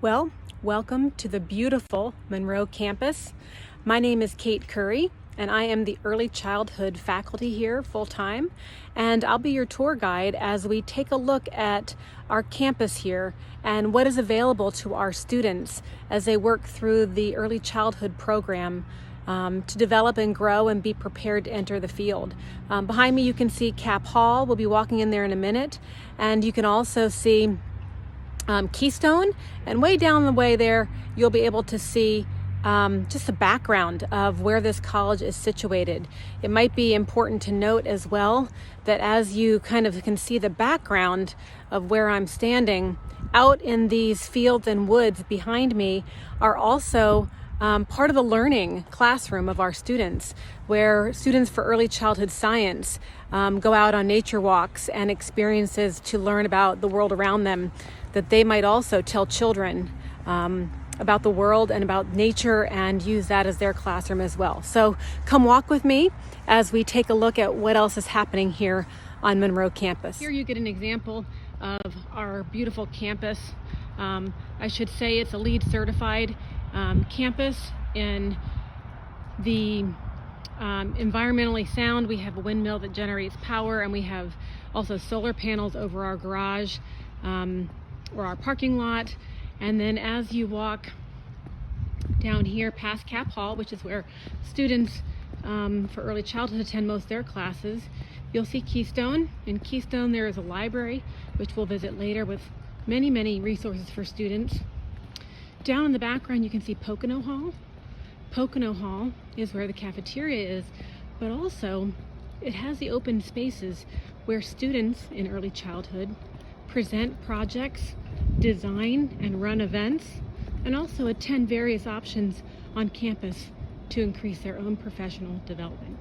Well, welcome to the beautiful Monroe campus. My name is Kate Curry, and I am the early childhood faculty here full-time, and I'll be your tour guide as we take a look at our campus here and what is available to our students as they work through the early childhood program to develop and grow and be prepared to enter the field. Behind me you can see Cap Hall. We'll be walking in there in a minute, and you can also see Keystone, and way down the way there you'll be able to see just the background of where this college is situated. It might be important to note as well that as you kind of can see the background of where I'm standing, out in these fields and woods behind me are also part of the learning classroom of our students, where students for early childhood science go out on nature walks and experiences to learn about the world around them, that they might also tell children about the world and about nature and use that as their classroom as well. So come walk with me as we take a look at what else is happening here on Monroe campus. Here you get an example of our beautiful campus. I should say it's a LEED certified campus in the environmentally sound. We have a windmill that generates power, and we have also solar panels over our garage or our parking lot. And then as you walk down here past Cap Hall, which is where students for early childhood attend most of their classes, you'll see Keystone. In Keystone there is a library, which we'll visit later, with many resources for students. Down in the background you can see Pocono Hall. Pocono Hall is where the cafeteria is, but also it has the open spaces where students in early childhood present projects, design and run events, and also attend various options on campus to increase their own professional development.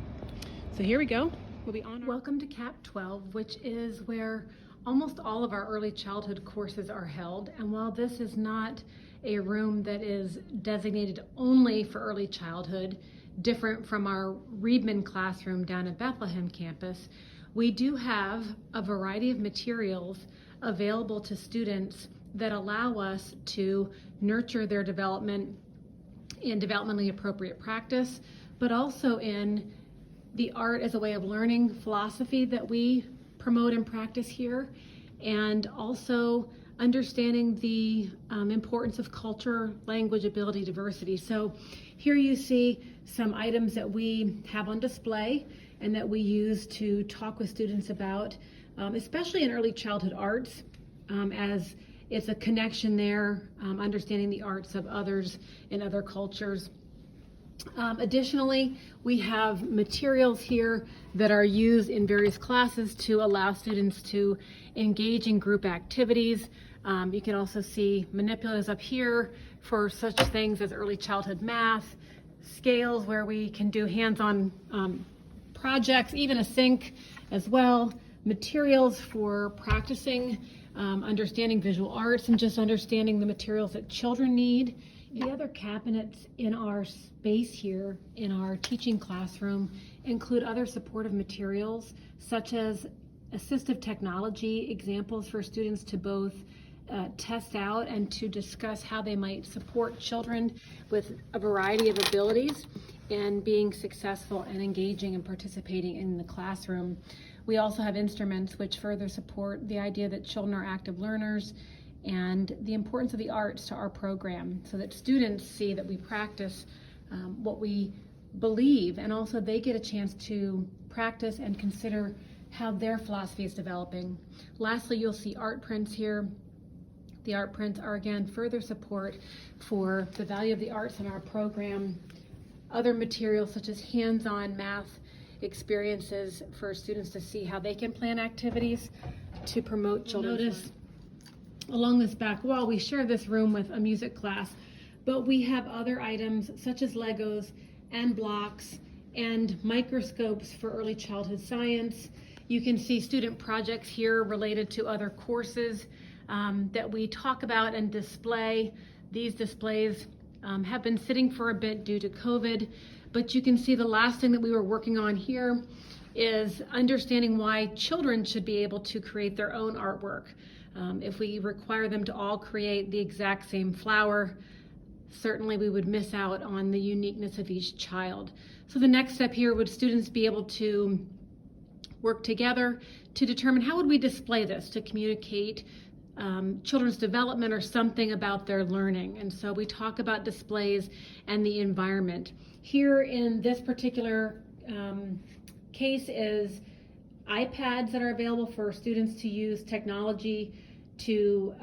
So here we go. We'll be on. Welcome to Cap 12, which is where almost all of our early childhood courses are held. And while this is not a room that is designated only for early childhood, different from our Reedman classroom down at Bethlehem campus, we do have a variety of materials available to students that allow us to nurture their development in developmentally appropriate practice, but also in the art as a way of learning philosophy that we promote and practice here, and also understanding the importance of culture, language, ability, diversity. So here you see some items that we have on display and that we use to talk with students about, especially in early childhood arts, as it's a connection there, understanding the arts of others in other cultures. Additionally, we have materials here that are used in various classes to allow students to engage in group activities. You can also see manipulatives up here for such things as early childhood math, scales where we can do hands-on projects, even a sink as well, materials for practicing understanding visual arts and just understanding the materials that children need. The other cabinets in our space here in our teaching classroom include other supportive materials such as assistive technology, examples for students to both test out and to discuss how they might support children with a variety of abilities in being successful and engaging and participating in the classroom. We also have instruments which further support the idea that children are active learners and the importance of the arts to our program, so that students see that we practice what we believe, and also they get a chance to practice and consider how their philosophy is developing. Lastly, you'll see art prints here. The art prints are again further support for the value of the arts in our program. Other materials such as hands-on math experiences for students to see how they can plan activities to promote children's learning. Along this back wall, we share this room with a music class, but we have other items such as Legos and blocks and microscopes for early childhood science. You can see student projects here related to other courses that we talk about and display. These displays have been sitting for a bit due to COVID, but you can see the last thing that we were working on here is understanding why children should be able to create their own artwork. If we require them to all create the exact same flower, certainly we would miss out on the uniqueness of each child. So the next step here would students be able to work together to determine how would we display this to communicate children's development or something about their learning. And so we talk about displays and the environment. Here in this particular case is iPads that are available for students to use technology to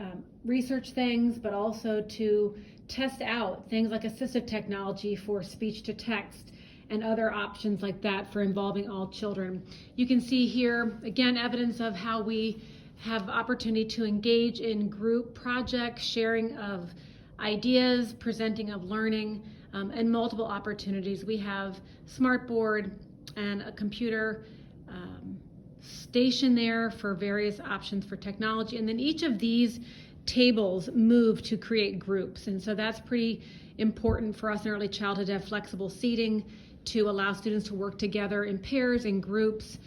research things, but also to test out things like assistive technology for speech to text and other options like that for involving all children. You can see here, again, evidence of how we have opportunity to engage in group projects, sharing of ideas, presenting of learning, and multiple opportunities. We have smartboard and a computer station there for various options for technology. And then each of these tables move to create groups. And so that's pretty important for us in early childhood to have flexible seating to allow students to work together in pairs and groups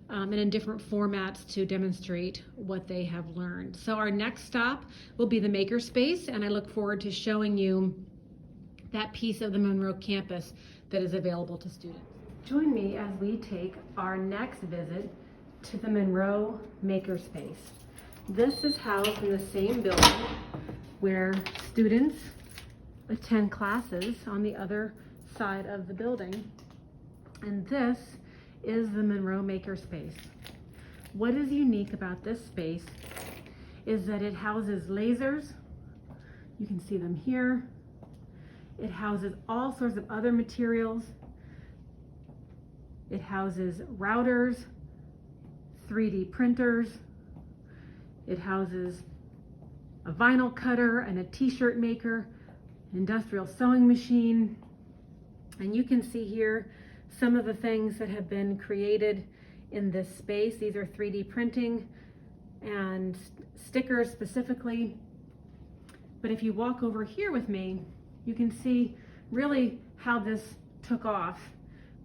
and in different formats to demonstrate what they have learned. So our next stop will be the makerspace, and I look forward to showing you that piece of the Monroe campus that is available to students. Join me as we take our next visit to the Monroe Makerspace. This is housed in the same building where students attend classes on the other side of the building. And this is the Monroe Makerspace. What is unique about this space is that it houses lasers. You can see them here. It houses all sorts of other materials. It houses routers, 3D printers. It houses a vinyl cutter and a t-shirt maker, industrial sewing machine. And you can see here some of the things that have been created in this space. These are 3D printing and stickers specifically. But if you walk over here with me, you can see really how this took off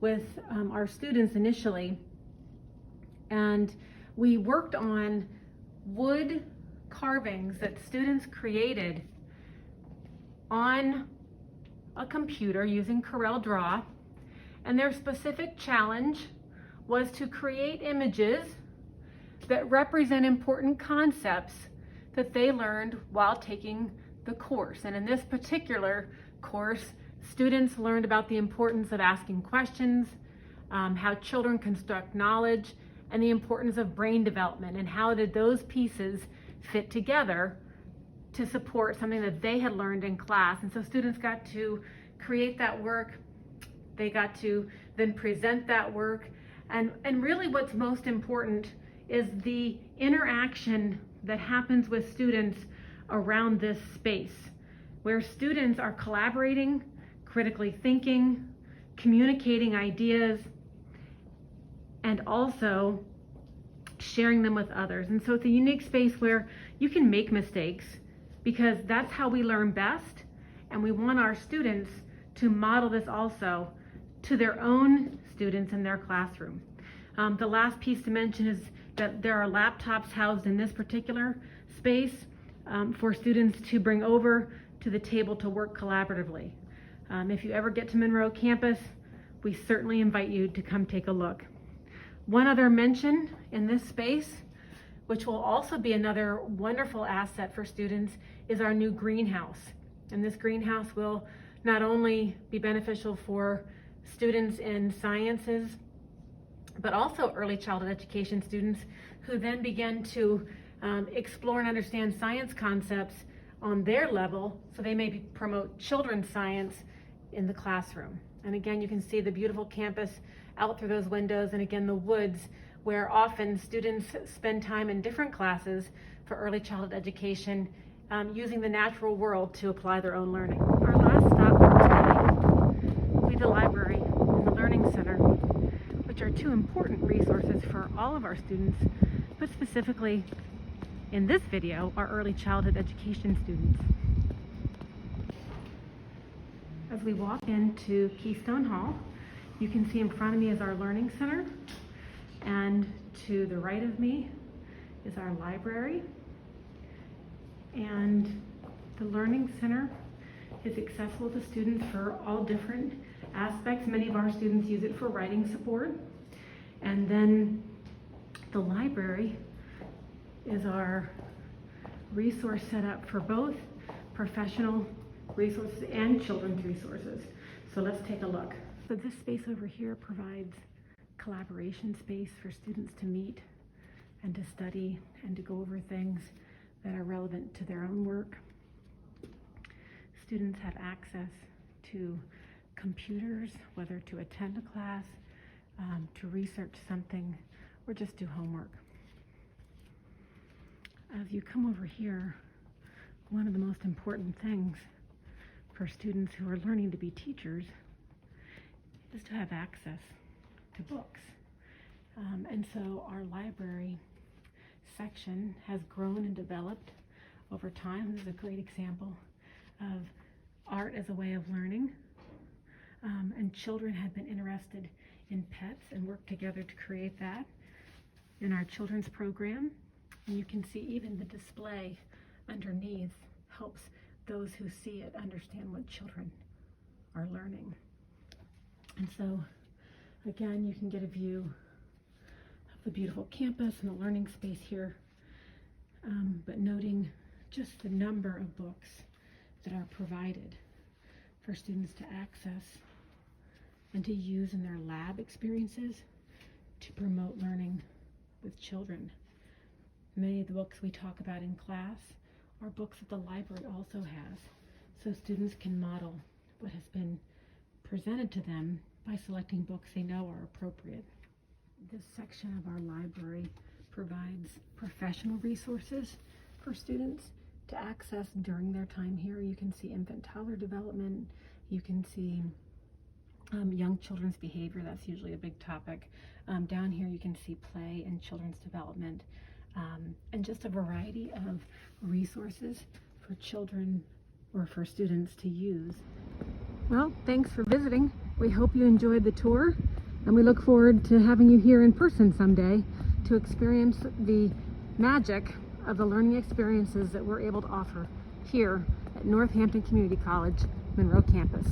with our students initially. And we worked on wood carvings that students created on a computer using CorelDRAW, and their specific challenge was to create images that represent important concepts that they learned while taking the course. And in this particular course, students learned about the importance of asking questions, how children construct knowledge, and the importance of brain development, and how did those pieces fit together to support something that they had learned in class. And so students got to create that work. They got to then present that work. And really what's most important is the interaction that happens with students around this space, where students are collaborating, critically thinking, communicating ideas, and also sharing them with others. And so it's a unique space where you can make mistakes, because that's how we learn best. And we want our students to model this also to their own students in their classroom. The last piece to mention is that there are laptops housed in this particular space for students to bring over to the table to work collaboratively. If you ever get to Monroe campus, we certainly invite you to come take a look. One other mention in this space, which will also be another wonderful asset for students, is our new greenhouse. And this greenhouse will not only be beneficial for students in sciences, but also early childhood education students who then begin to explore and understand science concepts on their level, so they may promote children's science in the classroom. And again, you can see the beautiful campus out through those windows, and again, the woods, where often students spend time in different classes for early childhood education, using the natural world to apply their own learning. Our last stop for today will be the library and the Learning Center, which are two important resources for all of our students, but specifically in this video, our early childhood education students. As we walk into Keystone Hall, you can see in front of me is our Learning Center, and to the right of me is our library. And the Learning Center is accessible to students for all different aspects. Many of our students use it for writing support. And then the library is our resource set up for both professional resources and children's resources. So let's take a look. So this space over here provides collaboration space for students to meet and to study and to go over things that are relevant to their own work. Students have access to computers, whether to attend a class, to research something, or just do homework. As you come over here, one of the most important things for students who are learning to be teachers is to have access to books. And so our library section has grown and developed over time. This is a great example of art as a way of learning. And children have been interested in pets and worked together to create that in our children's program. And you can see even the display underneath helps those who see it understand what children are learning. And so, again, you can get a view of the beautiful campus and the learning space here, but noting just the number of books that are provided for students to access and to use in their lab experiences to promote learning with children. Many of the books we talk about in class are books that the library also has, so students can model what has been presented to them by selecting books they know are appropriate. This section of our library provides professional resources for students to access during their time here. You can see infant toddler development, you can see young children's behavior, that's usually a big topic. Down here you can see play and children's development, and just a variety of resources for children or for students to use. Well, thanks for visiting. We hope you enjoyed the tour, and we look forward to having you here in person someday to experience the magic of the learning experiences that we're able to offer here at Northampton Community College, Monroe campus.